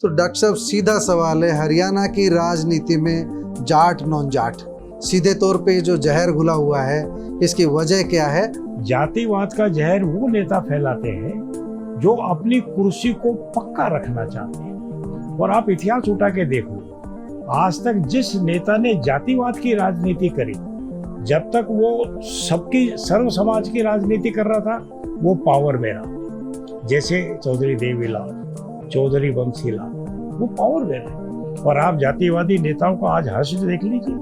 तो डॉक्टर साहब सीधा सवाल है, हरियाणा की राजनीति में जाट नॉन जाट सीधे तौर पे जो जहर घुला हुआ है, इसकी वजह क्या है? जातिवाद का जहर वो नेता फैलाते हैं जो अपनी कुर्सी को पक्का रखना चाहते हैं। और आप इतिहास उठा के देखो, आज तक जिस नेता ने जातिवाद की राजनीति करी, जब तक वो सबकी सर्व समाज की राजनीति कर रहा था, वो पावर में रहा। जैसे चौधरी देवीलाल, चौधरी बंसीलाल, वो पावर में रहे। और आप जातिवादी नेताओं का आज हर्ष देख लीजिए,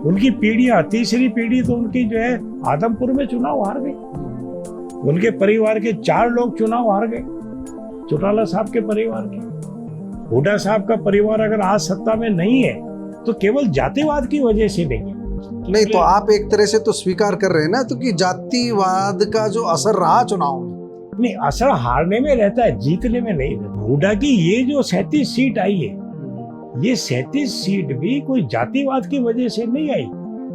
उनकी पीढ़ियां, तीसरी पीढ़ी तो उनकी जो है आदमपुर में चुनाव हार गई। उनके परिवार के 4 लोग चुनाव हार गए, चौटाला साहब के परिवार के। हुड्डा साहब का परिवार अगर आज सत्ता में नहीं है तो केवल जातिवाद की वजह से नहीं है। नहीं तो आप एक तरह से तो स्वीकार कर रहे हैं ना, तो कि जातिवाद का जो असर रहा चुनाव में। नहीं, असर हारने में रहता है, जीतने में नहीं रहता। हुड्डा की ये जो 37 सीट आई है, ये 37 सीट भी कोई जातिवाद की वजह से नहीं आई।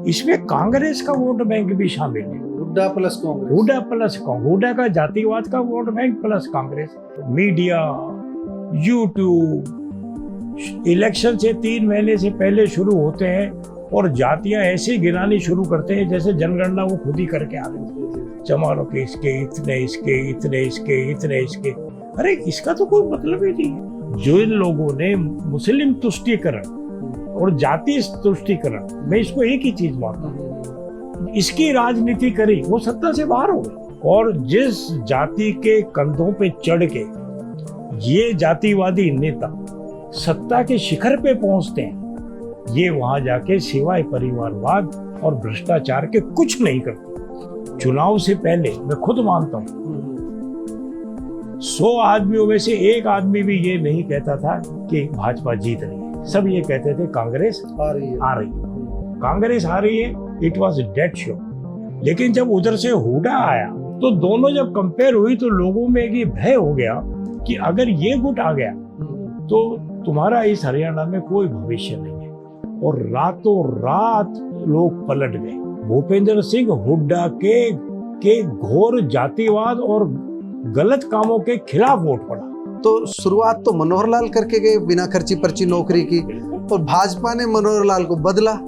इसमें कांग्रेस का वोट बैंक भी शामिल है। हुड्डा प्लस कांग्रेस, हुड्डा प्लस कांग्रेस, हुड्डा का जातिवाद का vote bank plus Congress. Media, YouTube, election से 3 महीने से पहले शुरू होते हैं और जातियां ऐसे गिनानी शुरू करते हैं जैसे जनगणना वो खुद ही करके आ रहे हैं। चमारों के इसके इतने, इसके इतने, इसके इतने, इसके। अरे इसका तो कोई मतलब ही नहीं है। जो इन लोगों ने मुस्लिम तुष्टीकरण और जाति तुष्टीकरण, मैं इसको एक ही चीज मानता हूँ, इसकी राजनीति करी, वो सत्ता से बाहर हो गए। और जिस जाति के कंधों पे चढ़ के ये जातिवादी नेता सत्ता के शिखर पे पहुंचते हैं, ये वहां जाके सिवाय परिवारवाद और भ्रष्टाचार के कुछ नहीं करते। चुनाव से पहले मैं खुद मानता हूँ 100 आदमियों में से 1 आदमी भी ये नहीं कहता था कि भाजपा जीत रही है। सब ये कहते थे कांग्रेस आ रही है, कांग्रेस आ रही है। It was dead show. लेकिन जब उधर से हुड्डा आया तो दोनों जब कंपेयर हुई तो लोगों में एक भय हो गया कि अगर ये गुट आ गया तो तुम्हारा इस हरियाणा में कोई भविष्य नहीं है। और रातों रात लोग पलट गए। भूपेंद्र सिंह हुड्डा के घोर जातिवाद और गलत कामों के खिलाफ वोट पड़ा। तो शुरुआत तो मनोहर लाल करके गए बिना खर्ची पर्ची नौकरी की, और भाजपा ने मनोहर लाल को बदला।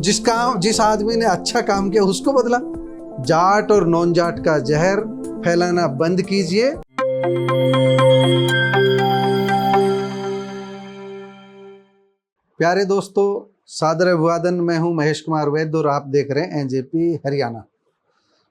जिस आदमी ने अच्छा काम किया उसको बदला। जाट और नॉन जाट का जहर फैलाना बंद कीजिए। प्यारे दोस्तों, सादर अभिवादन। मैं हूं महेश कुमार वैद्य और आप देख रहे हैं एनजेपी हरियाणा।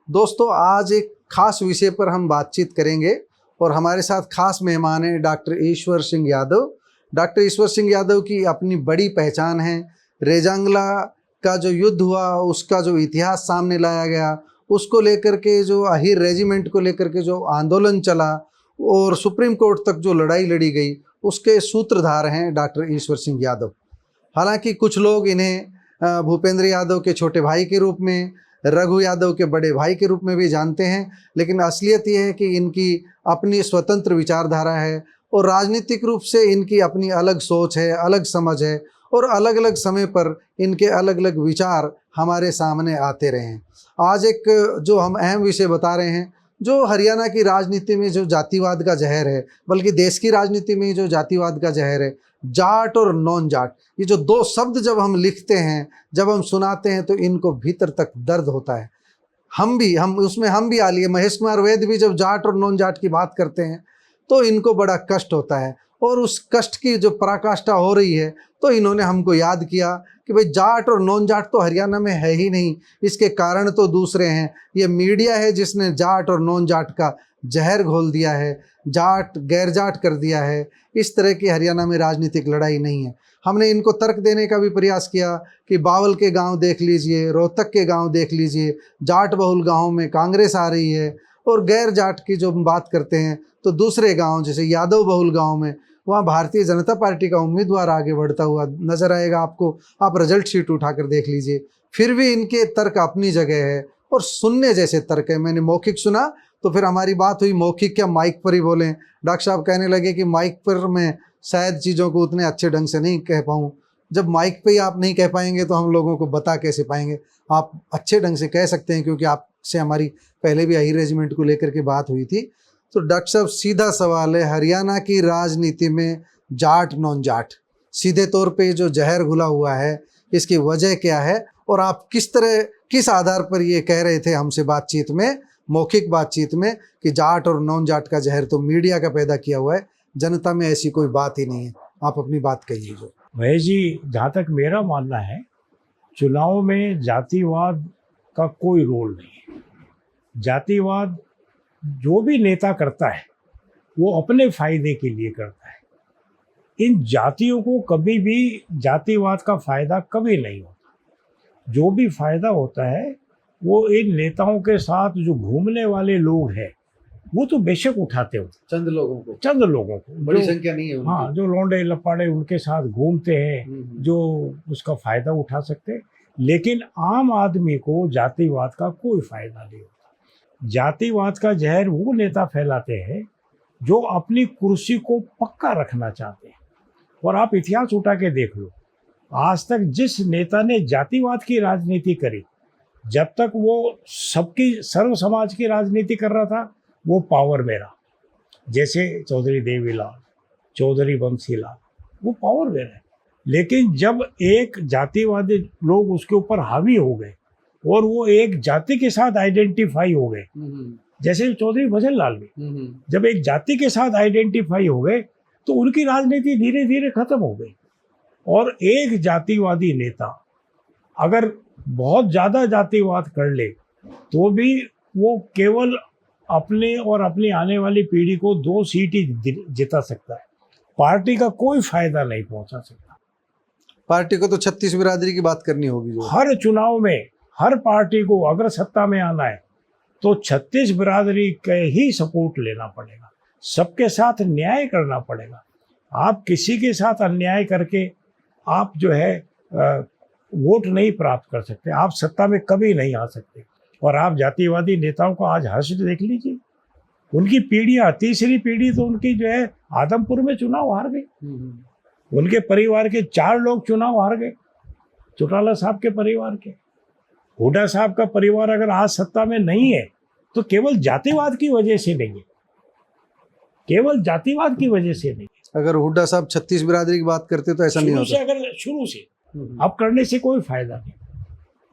दोस्तों, आज एक खास विषय पर हम बातचीत करेंगे और हमारे साथ खास मेहमान हैं डॉक्टर ईश्वर सिंह यादव। डॉक्टर ईश्वर सिंह यादव की अपनी बड़ी पहचान है। रेजांगला का जो युद्ध हुआ, उसका जो इतिहास सामने लाया गया, उसको लेकर के जो अहिर रेजिमेंट को लेकर के जो आंदोलन चला और सुप्रीम कोर्ट तक जो लड़ाई लड़ी गई, उसके सूत्रधार हैं डॉक्टर ईश्वर सिंह यादव। हालांकि कुछ लोग इन्हें भूपेंद्र यादव के छोटे भाई के रूप में, रघु यादव के बड़े भाई के रूप में भी जानते हैं, लेकिन असलियत ये है कि इनकी अपनी स्वतंत्र विचारधारा है और राजनीतिक रूप से इनकी अपनी अलग सोच है, अलग समझ है, और अलग अलग समय पर इनके अलग अलग विचार हमारे सामने आते रहे हैं। आज एक जो हम अहम विषय बता रहे हैं, जो हरियाणा की राजनीति में जो जातिवाद का जहर है, बल्कि देश की राजनीति में जो जातिवाद का जहर है, जाट और नॉन जाट, ये जो 2 शब्द जब हम लिखते हैं, जब हम सुनाते हैं, तो इनको भीतर तक दर्द होता है। हम भी आ लिए। महेश कुमार वैद्य भी जब जाट और नॉन जाट की बात करते हैं तो इनको बड़ा कष्ट होता है, और उस कष्ट की जो पराकाष्ठा हो रही है, तो इन्होंने हमको याद किया कि भाई जाट और नॉन जाट तो हरियाणा में है ही नहीं, इसके कारण तो दूसरे हैं। ये मीडिया है जिसने जाट और नॉन जाट का जहर घोल दिया है, जाट गैर जाट कर दिया है। इस तरह की हरियाणा में राजनीतिक लड़ाई नहीं है। हमने इनको तर्क देने का भी प्रयास किया कि बावल के गांव देख लीजिए, रोहतक के गांव देख लीजिए, जाट बहुल गांव में कांग्रेस आ रही है, और गैर जाट की जो बात करते हैं तो दूसरे गांव जैसे यादव बहुल गांव में, वहाँ भारतीय जनता पार्टी का उम्मीदवार आगे बढ़ता हुआ नजर आएगा आपको। आप रिजल्ट शीट उठाकर देख लीजिए। फिर भी इनके तर्क अपनी जगह है और सुनने जैसे तर्क है। मैंने मौखिक सुना तो फिर हमारी बात हुई मौखिक क्या माइक पर ही बोलें। डॉक्टर साहब कहने लगे कि माइक पर मैं शायद चीज़ों को उतने अच्छे ढंग से नहीं कह पाऊँ। जब माइक पे ही आप नहीं कह पाएंगे तो हम लोगों को बता कैसे पाएंगे। आप अच्छे ढंग से कह सकते हैं, क्योंकि आपसे हमारी पहले भी अहिर रेजिमेंट को लेकर के बात हुई थी। तो डॉक्टर साहब, सीधा सवाल है, हरियाणा की राजनीति में जाट नॉन जाट, सीधे तौर पे जो जहर घुला हुआ है इसकी वजह क्या है, और आप किस आधार पर ये कह रहे थे हमसे बातचीत में, मौखिक बातचीत में, कि जाट और नॉन जाट का जहर तो मीडिया का पैदा किया हुआ है, जनता में ऐसी कोई बात ही नहीं है। आप अपनी बात कहिए। जो महेश जी, जहाँ तक मेरा मानना है, चुनाव में जातिवाद का कोई रोल नहीं है। जातिवाद जो भी नेता करता है वो अपने फायदे के लिए करता है। इन जातियों को कभी भी जातिवाद का फायदा कभी नहीं होता। जो भी फायदा होता है वो इन नेताओं के साथ जो घूमने वाले लोग हैं वो तो बेशक उठाते होते, चंद लोगों को बड़ी संख्या नहीं है उनकी। हाँ, जो लौंडे लपाड़े उनके साथ घूमते हैं, जो उसका फायदा उठा सकते हैं, लेकिन आम आदमी को जातिवाद का कोई फायदा नहीं होता। जातिवाद का जहर वो नेता फैलाते हैं जो अपनी कुर्सी को पक्का रखना चाहते हैं। और आप इतिहास उठा के देख लो, आज तक जिस नेता ने जातिवाद की राजनीति करी, जब तक वो सबकी सर्व समाज की राजनीति कर रहा था, वो पावर में रहा। जैसे चौधरी देवीलाल, चौधरी बंसीलाल, वो पावर में रहे। लेकिन जब एक जातिवादी लोग उसके ऊपर हावी हो गए और वो एक जाति के साथ आइडेंटिफाई हो गए, जैसे चौधरी भजन लाल भी जब एक जाति के साथ आइडेंटिफाई हो गए तो उनकी राजनीति धीरे धीरे खत्म हो गई। और एक जातिवादी नेता अगर बहुत ज़्यादा जातिवाद कर ले तो भी वो केवल अपने और अपनी आने वाली पीढ़ी को 2 सीट ही जिता सकता है, पार्टी का कोई फायदा नहीं पहुंचा सकता। पार्टी को तो 36 बिरादरी की बात करनी होगी। जो हर चुनाव में हर पार्टी को अगर सत्ता में आना है तो 36 बिरादरी के ही सपोर्ट लेना पड़ेगा, सबके साथ न्याय करना पड़ेगा। आप किसी के साथ अन्याय करके आप जो है वोट नहीं प्राप्त कर सकते, आप सत्ता में कभी नहीं आ सकते। और आप जातिवादी नेताओं को आज हर्ष देख लीजिए, उनकी पीढ़ियां, तीसरी पीढ़ी तो उनकी जो है आदमपुर में चुनाव हार गई। उनके परिवार के 4 लोग चुनाव हार गए, चौटाला साहब के परिवार के। हुड्डा साहब का परिवार अगर आज सत्ता में नहीं है तो केवल जातिवाद की वजह से नहीं है, केवल जातिवाद की वजह से नहीं। अगर हुड्डा साहब 36 बिरादरी की बात करते तो ऐसा नहीं होता। अगर शुरू से अब करने से कोई फायदा नहीं।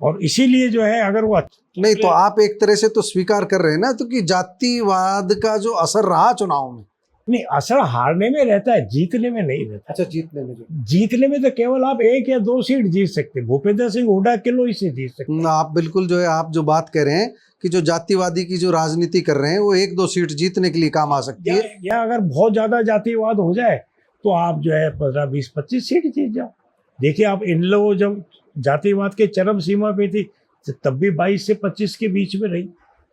और इसीलिए जो है अगर वो नहीं, तो आप एक तरह से तो स्वीकार कर रहे हैं ना, तो कि जातिवाद का जो असर रहा चुनाव में, नहीं, असर हारने में रहता है, जीतने में नहीं रहता। अच्छा, जीतने में तो केवल आप 1 या 2 सीट जीत सकते। भूपेंद्र सिंह हुड्डा किलो से जीत सकते। आप बिल्कुल जो है, आप जो बात कह रहे हैं कि जो जातिवादी की जो राजनीति कर रहे हैं वो 1-2 सीट जीतने के लिए काम आ सकती है, या अगर बहुत ज्यादा जातिवाद हो जाए तो आप जो है 15, 20, 25 सीट जीत जाओ। देखिए, आप इन लोगों जब जातिवाद के चरम सीमा पे थी तब भी 22 से 25 के बीच में रही,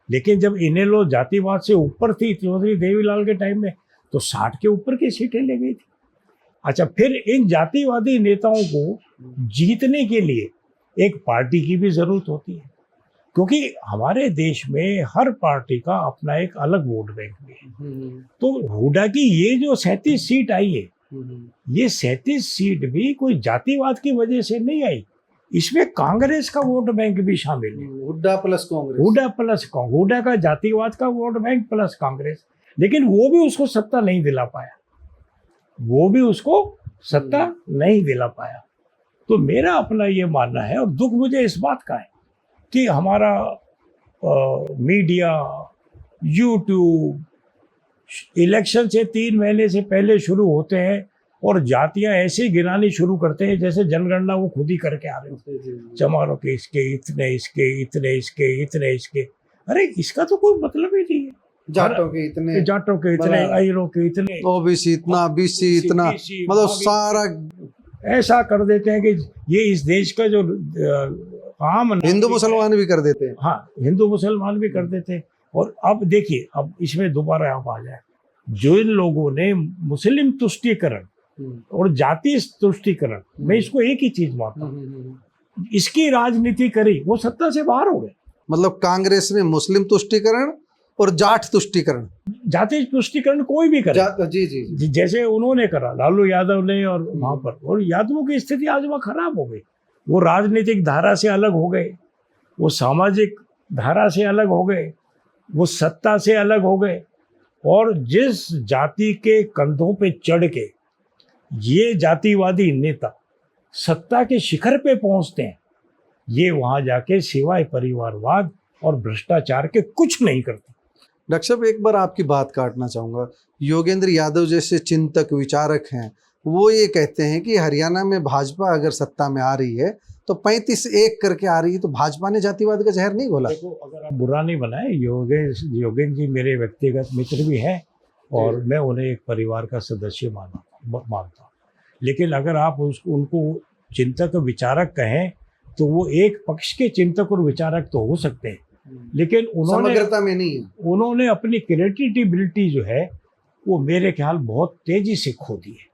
लेकिन जब इन्हें लोग जातिवाद से ऊपर थी चौधरी देवीलाल के टाइम में तो 60 के ऊपर की सीटें ले गई थी। अच्छा, फिर इन जातिवादी नेताओं को जीतने के लिए एक पार्टी की भी जरूरत होती है, क्योंकि हमारे देश में हर पार्टी का अपना एक अलग वोट बैंक भी है। तो हुड्डा की ये जो 37 सीट आई है, ये 37 सीट भी कोई जातिवाद की वजह से नहीं आई, इसमें कांग्रेस का वोट बैंक भी शामिल है। हुड्डा प्लस कांग्रेस, हुड्डा का जातिवाद का वोट बैंक प्लस कांग्रेस। लेकिन वो भी उसको सत्ता नहीं दिला पाया, तो मेरा अपना ये मानना है, और दुख मुझे इस बात का है कि हमारा मीडिया, यूट्यूब इलेक्शन से 3 महीने से पहले शुरू होते हैं और जातियां ऐसे गिनानी शुरू करते हैं जैसे जनगणना वो खुद ही करके आ रहे हैं। चमारों के इसके इतने, इसके इतने, इसके इतने, इसके। अरे इसका तो कोई मतलब ही नहीं है। जाटों के इतने, अहीरों के इतने, ओबीसी इतना, बीसी इतना, मतलब सारा ऐसा कर देते हैं कि ये इस देश का जो आम हिंदू मुसलमान भी कर देते हैं। हाँ, हिंदू मुसलमान भी कर देते हैं। और अब देखिए, अब इसमें दोबारा आप आ जाए, जो इन लोगों ने मुस्लिम तुष्टीकरण और जाति तुष्टीकरण, मैं इसको एक ही चीज मानता हूँ, इसकी राजनीति करी, वो सत्ता से बाहर हो गए। मतलब कांग्रेस ने मुस्लिम तुष्टीकरण और जाट तुष्टीकरण, जाति तुष्टीकरण कोई भी करे, जी, जैसे उन्होंने करा लालू यादव ने, और वहां पर, और यादवों की स्थिति आज वहाँ खराब हो गई। वो राजनीतिक धारा से अलग हो गए, वो सामाजिक धारा से अलग हो गए, वो सत्ता से अलग हो गए, और जिस जाति के कंधों पे चढ़ के ये जातिवादी नेता सत्ता के शिखर पे पहुंचते हैं, ये वहां जाके सिवाय परिवारवाद और भ्रष्टाचार के कुछ नहीं करते। डॉक्टर साहब, एक बार आपकी बात काटना चाहूँगा। योगेंद्र यादव जैसे चिंतक विचारक हैं, वो ये कहते हैं कि हरियाणा में भाजपा अगर सत्ता में आ रही है तो 35-1 करके आ रही है, तो भाजपा ने जातिवाद का जहर नहीं घोला। देखो, अगर आप बुरा नहीं बनाए, योगेंद्र जी मेरे व्यक्तिगत मित्र भी हैं और मैं उन्हें एक परिवार का सदस्य मानता हूँ। लेकिन अगर आप उनको चिंतक विचारक कहें तो वो एक पक्ष के चिंतक और विचारक तो हो सकते हैं, लेकिन समग्रता में नहीं है। उन्होंने अपनी क्रिएटिविटी जो है वो मेरे ख्याल बहुत तेजी से खो दी है।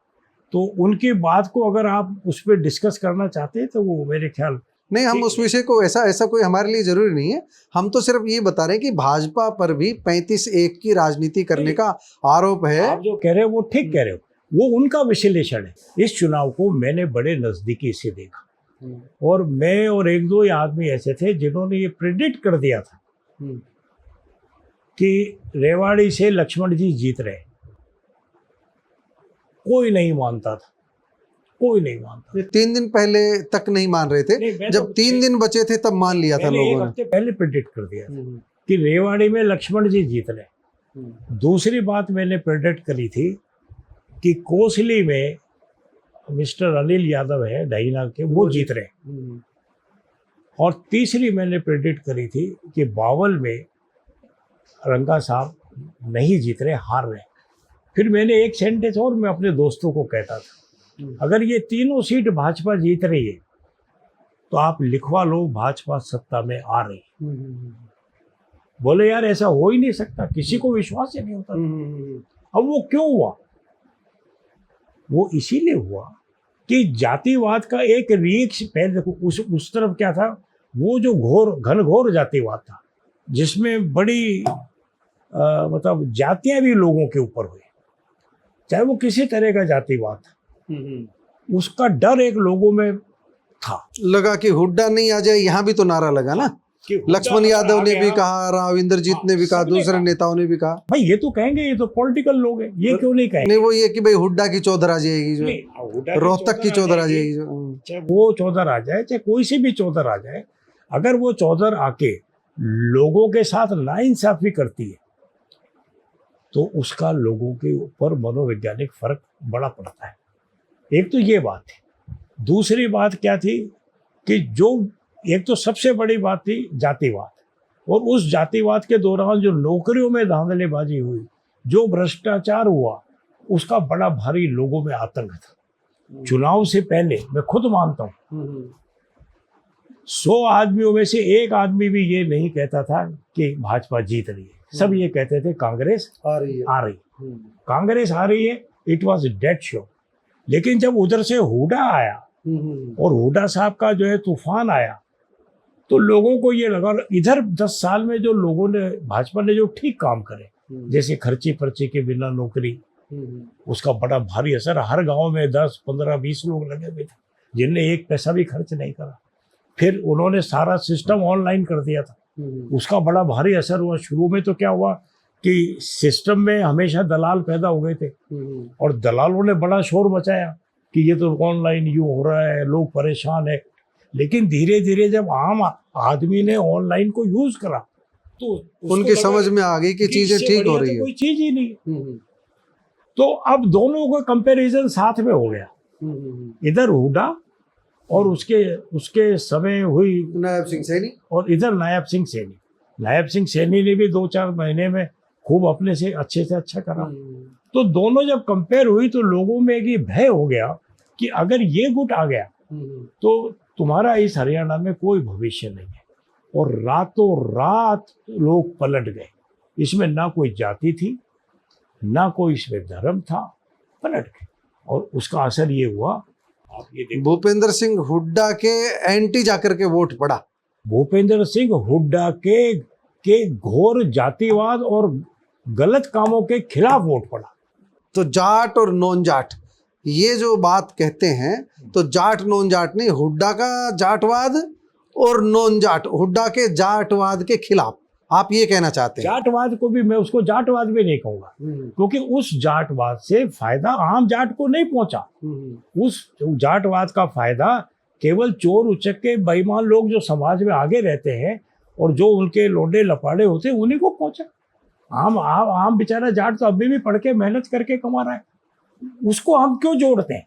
तो उनकी बात को अगर आप उस पर डिस्कस करना चाहते हैं तो वो मेरे ख्याल नहीं, हम उस विषय को ऐसा कोई हमारे लिए जरूरी नहीं है। हम तो सिर्फ ये बता रहे हैं कि भाजपा पर भी 35-1 की राजनीति करने का आरोप है। आप जो कह रहे हो वो ठीक कह रहे हो, वो उनका विश्लेषण है। इस चुनाव को मैंने बड़े नजदीकी से देखा और मैं और एक दो आदमी ऐसे थे जिन्होंने ये प्रेडिक्ट कर दिया था कि रेवाड़ी से लक्ष्मण जी जीत रहे। कोई नहीं मानता था, कोई नहीं मानता। 3 दिन पहले तक नहीं मान रहे थे, जब 3 दिन बचे थे तब मान लिया था लोगों ने। पहले प्रेडिक्ट कर दिया था कि रेवाड़ी में लक्ष्मण जी जीत रहे। दूसरी बात मैंने प्रेडिक्ट करी थी कि कोसली में मिस्टर अनिल यादव है डाइना के, वो जीत रहे। और तीसरी मैंने प्रेडिक्ट करी थी कि बावल में रंगा साहब नहीं जीत रहे, हार रहे। फिर मैंने एक सेंटेंस और मैं अपने दोस्तों को कहता था, अगर ये तीनों सीट भाजपा जीत रही है तो आप लिखवा लो भाजपा सत्ता में आ रही है। बोले यार ऐसा हो ही नहीं सकता, किसी को विश्वास ही नहीं होता था। अब वो क्यों हुआ? वो इसीलिए हुआ कि जातिवाद का एक रीक्ष, पहले देखो उस तरफ क्या था, वो जो घनघोर जातिवाद था जिसमें बड़ी मतलब जातियां भी लोगों के ऊपर हुई, चाहे वो किसी तरह का जातिवाद था, उसका डर एक लोगों में था। लगा कि हुड्डा नहीं आ जाए, यहाँ भी तो नारा लगा ना। लक्ष्मण यादव ने भी कहा, राव इंद्रजीत ने भी कहा, दूसरे नेताओं ने भी कहा। भाई ये तो कहेंगे, ये तो पॉलिटिकल लोग हैं, ये क्यों नहीं कहेंगे? नहीं, वो ये कि भाई हुड्डा की चौधर आ जाएगी, जो रोहतक की चौधर आ जाएगी, चाहे वो चौधर आ जाए, चाहे कोई सी भी चौधर आ जाए, अगर वो चौधर आके लोगों के साथ नाइंसाफी करती है तो उसका लोगों के ऊपर मनोवैज्ञानिक फर्क बड़ा पड़ता है। एक तो ये बात है। दूसरी बात क्या थी कि जो एक तो सबसे बड़ी बात थी जातिवाद, और उस जातिवाद के दौरान जो नौकरियों में धांधलेबाजी हुई, जो भ्रष्टाचार हुआ, उसका बड़ा भारी लोगों में आतंक था। चुनाव से पहले मैं खुद मानता हूँ 100 आदमियों में से एक आदमी भी ये नहीं कहता था कि भाजपा जीत रही है, सब ये कहते थे कांग्रेस आ रही है। कांग्रेस आ रही है, इट वाज डेड श्योर। लेकिन जब उधर से हुड्डा आया और हुड्डा साहब का जो है तूफान आया, तो लोगों को ये लगा इधर 10 साल में जो लोगों ने, भाजपा ने जो ठीक काम करे, जैसे खर्ची पर्ची के बिना नौकरी, उसका बड़ा भारी असर। हर गांव में 10, 15, 20 लोग लगे हुए थे जिनने एक पैसा भी खर्च नहीं करा। फिर उन्होंने सारा सिस्टम ऑनलाइन कर दिया था, उसका बड़ा भारी असर हुआ। शुरू में तो क्या हुआ कि सिस्टम में हमेशा दलाल पैदा हो गए थे और दलालों ने बड़ा शोर मचाया कि ये तो ऑनलाइन यूँ हो रहा है, लोग परेशान है। लेकिन धीरे धीरे जब आम आदमी ने ऑनलाइन को यूज करा तो उनकी समझ में आ गई कि चीजें ठीक हो रही है, कोई चीज ही नहीं। तो अब दोनों का कंपैरिजन साथ में हो गया, इधर हुड्डा और उसके समय हुई नायब सिंह सैनी, और इधर नायब सिंह सैनी। नायब सिंह सैनी ने भी 2-4 महीने में खूब अपने से अच्छे करा। तो दोनों जब कंपेयर हुई तो लोगों में एक भय हो गया कि अगर ये गुट आ गया तो तुम्हारा इस हरियाणा में कोई भविष्य नहीं है। और रातों रात लोग पलट गए। इसमें ना कोई जाति थी, ना कोई इसमें धर्म था, पलट गए। और उसका असर ये हुआ, आप ये देखो, भूपेंद्र सिंह हुड्डा के एंटी जाकर के वोट पड़ा। भूपेंद्र सिंह हुड्डा के घोर जातिवाद और गलत कामों के खिलाफ वोट पड़ा। तो जाट और नॉन जाट ये जो बात कहते हैं, तो जाट नॉन जाट नहीं, हुड्डा का जाटवाद और नॉन जाट, हुड्डा के जाटवाद के खिलाफ, आप ये कहना चाहते हैं? जाटवाद को भी मैं उसको जाटवाद भी नहीं कहूंगा, क्योंकि उस जाटवाद से फायदा आम जाट को नहीं पहुंचा। उस जाटवाद का फायदा केवल चोर उचक्के बेईमान लोग जो समाज में आगे रहते हैं और जो उनके लोडे लपाड़े होते हैं उन्हीं को पहुंचा। आम बेचारा जाट तो अभी भी पढ़ के मेहनत करके कमा रहा है, उसको हम क्यों जोड़ते हैं?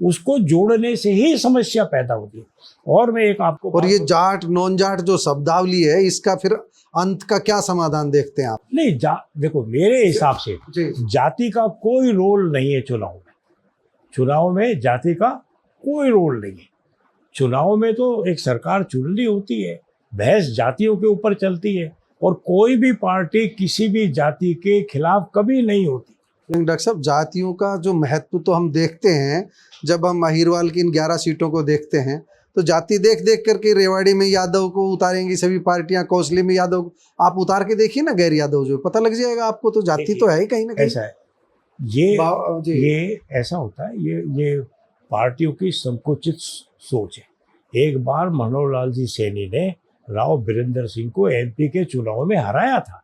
उसको जोड़ने से ही समस्या पैदा होती है। और मैं एक आपको और ये जाट नॉन जाट जो शब्दावली है, इसका फिर अंत का क्या समाधान देखते हैं आप? नहीं, देखो मेरे हिसाब से जाति का कोई रोल नहीं है चुनाव में। चुनाव में जाति का कोई रोल नहीं है। चुनाव में तो एक सरकार चुननी होती है, बहस जातियों के ऊपर चलती है, और कोई भी पार्टी किसी भी जाति के खिलाफ कभी नहीं होती। डॉक्टर साहब, जातियों का जो महत्व तो हम देखते हैं, जब हम अहिरवाल की इन 11 सीटों को देखते हैं तो जाति देख देख करके रेवाड़ी में यादव को उतारेंगी सभी पार्टियां, कौसली में यादव को आप उतार के देखिए ना, गैर यादव जो पता लग जाएगा आपको। तो जाति तो है ही कहीं ना कहीं। ऐसा है, ये ऐसा होता है, ये पार्टियों की संकुचित सोच है। एक बार मनोहर लाल जी सैनी ने राव बीरेंद्र सिंह को एमपी के चुनाव में हराया था,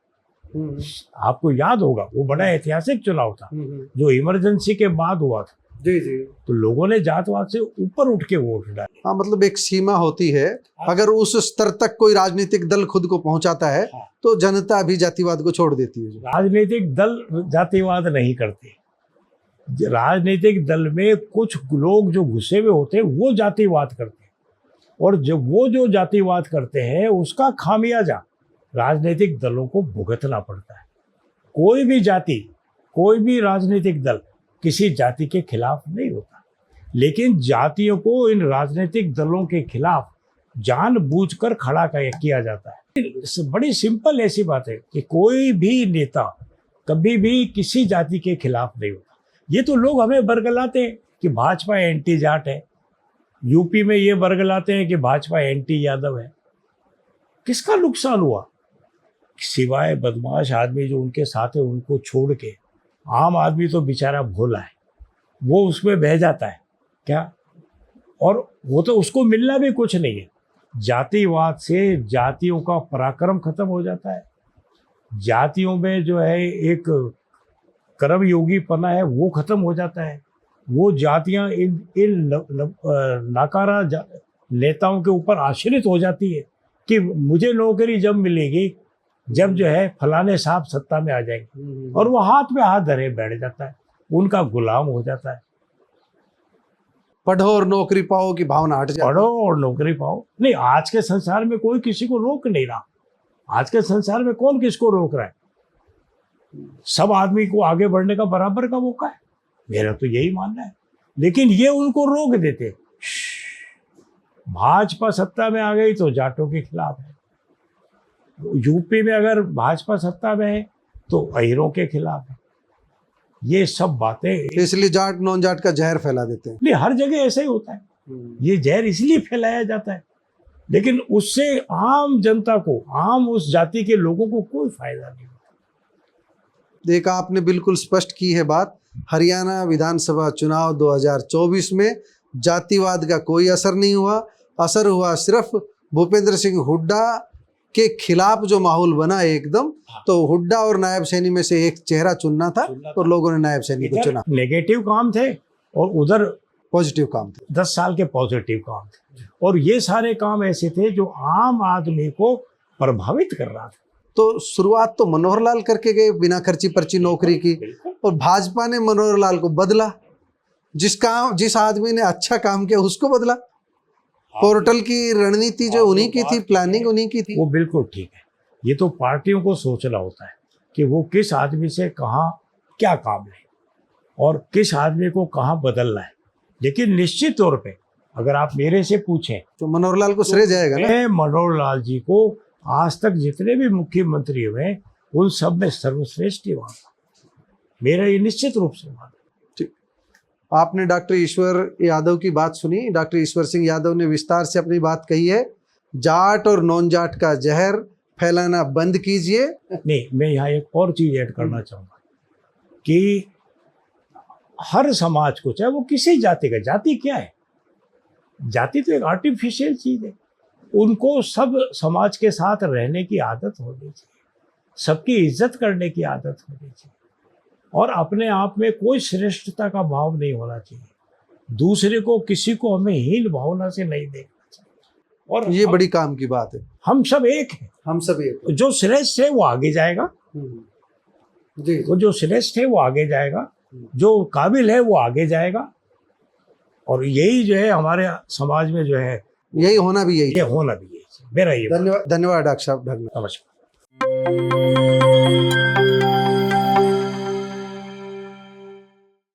आपको याद होगा, वो बड़ा ऐतिहासिक चुनाव था जो इमरजेंसी के बाद हुआ था। जी जी। तो लोगों ने जातवाद से ऊपर उठ के वोट डाले। हाँ, मतलब एक सीमा होती है, अगर उस स्तर तक कोई राजनीतिक दल खुद को पहुंचाता है तो जनता भी जातिवाद को छोड़ देती है। राजनीतिक दल जातिवाद नहीं करते। राजनीतिक दल में कुछ लोग जो घुसे हुए होते हैं वो जातिवाद करते हैं, और जब वो जो जातिवाद करते हैं उसका खामियाजा राजनीतिक दलों को भुगतना पड़ता है। कोई भी जाति, कोई भी राजनीतिक दल किसी जाति के खिलाफ नहीं होता, लेकिन जातियों को इन राजनीतिक दलों के खिलाफ जानबूझकर खड़ा किया जाता है। बड़ी सिंपल ऐसी बात है कि कोई भी नेता कभी भी किसी जाति के खिलाफ नहीं होता। ये तो लोग हमें बरगलाते हैं कि भाजपा एंटी जाट है, यूपी में ये बरगलाते हैं कि भाजपा एंटी यादव है। किसका नुकसान हुआ? सिवाय बदमाश आदमी जो उनके साथ है उनको छोड़ के आम आदमी तो बेचारा भोला है, वो उसमें बह जाता है क्या, और वो तो उसको मिलना भी कुछ नहीं है। जातिवाद से जातियों का पराक्रम खत्म हो जाता है। जातियों में जो है एक कर्मयोगी पना है वो खत्म हो जाता है। वो जातियां इन नाकारा नेताओं के ऊपर आश्रित हो जाती है कि मुझे नौकरी जब मिलेगी जब जो है फलाने साहब सत्ता में आ जाएंगे, और वो हाथ में हाथ धरे बैठ जाता है, उनका गुलाम हो जाता है। पढ़ो और नौकरी पाओ की भावना हट जाती है। पढ़ो और नौकरी पाओ नहीं, आज के संसार में कोई किसी को रोक नहीं रहा। आज के संसार में कौन किसको रोक रहा है? सब आदमी को आगे बढ़ने का बराबर का मौका है, मेरा तो यही मानना है। लेकिन ये उनको रोक देते। भाजपा सत्ता में आ गई तो जाटों के खिलाफ है, यूपी में अगर भाजपा सत्ता में है तो अहिरों के खिलाफ है। ये सब बातें, इसलिए जाट नॉन जाट का जहर फैला देते हैं। नहीं, हर जगह ऐसा ही होता है। ये जहर इसलिए फैलाया जाता है, लेकिन उससे आम जनता को, आम उस जाति के लोगों को कोई फायदा नहीं होता। देखा आपने, बिल्कुल स्पष्ट की है बात। हरियाणा विधानसभा चुनाव 2024 में जातिवाद का कोई असर नहीं हुआ। असर हुआ सिर्फ भूपेंद्र सिंह हुड्डा के खिलाफ जो माहौल बना एकदम, तो हुड्डा और नायब सैनी में से एक चेहरा चुनना था और लोगों ने नायब सैनी को चुना। नेगेटिव काम थे और उधर पॉजिटिव काम थे, 10 साल के पॉजिटिव काम थे, और ये सारे काम ऐसे थे जो आम आदमी को प्रभावित कर रहा था। तो शुरुआत तो मनोहर लाल करके गए बिना खर्ची पर्ची नौकरी की, और भाजपा ने मनोहर लाल को बदला। जिस आदमी ने अच्छा काम किया उसको बदला। पोर्टल की रणनीति जो उन्हीं की थी, प्लानिंग उन्हीं की थी। वो बिल्कुल ठीक है। ये तो पार्टियों को सोचना होता है कि वो किस आदमी से कहाँ क्या काम ले और किस आदमी को कहाँ बदलना है। लेकिन निश्चित तौर पे अगर आप मेरे से पूछें तो मनोहर लाल को श्रेय जाएगा ना। मैं मनोहर लाल जी को आज तक जितने भी मुख्यमंत्री हुए उन सब में सर्वश्रेष्ठ ही मानता, मेरा ये निश्चित रूप से मानता। आपने डॉक्टर ईश्वर यादव की बात सुनी। डॉक्टर ईश्वर सिंह यादव ने विस्तार से अपनी बात कही है। जाट और नॉन जाट का जहर फैलाना बंद कीजिए। नहीं, मैं यहाँ एक और चीज ऐड करना चाहूँगा कि हर समाज को, चाहे वो किसी जाति का, जाति क्या है? जाति तो एक आर्टिफिशियल चीज है। उनको सब समाज के साथ रहने की आदत होनी चाहिए, सबकी इज्जत करने की आदत होनी चाहिए, और अपने आप में कोई श्रेष्ठता का भाव नहीं होना चाहिए। दूसरे को, किसी को हमें हीन भावना से नहीं देखना चाहिए। और ये बड़ी काम की बात है। हम सब एक हैं। हम सब एक हैं। जो श्रेष्ठ है वो आगे जाएगा, जी वो जो श्रेष्ठ है वो आगे जाएगा, जो काबिल है वो आगे जाएगा। और यही जो है हमारे समाज में जो है, यही होना भी, यही ये होना भी यही। मेरा ये धन्यवाद, धन्यवाद डॉक्टर साहब ढंगना। नमस्कार।